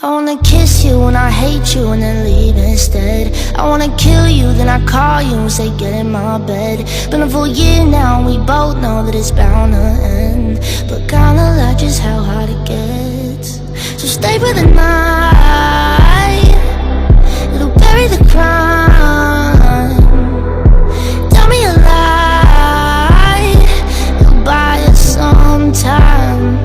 I wanna kiss you and I hate you and then leave instead. I wanna kill you, then I call you and say get in my bed. Been a full year now and we both know that it's bound to end, but kinda like just how hard it gets. So stay for the night, it'll bury the crime. Tell me a lie, it'll buy us some time.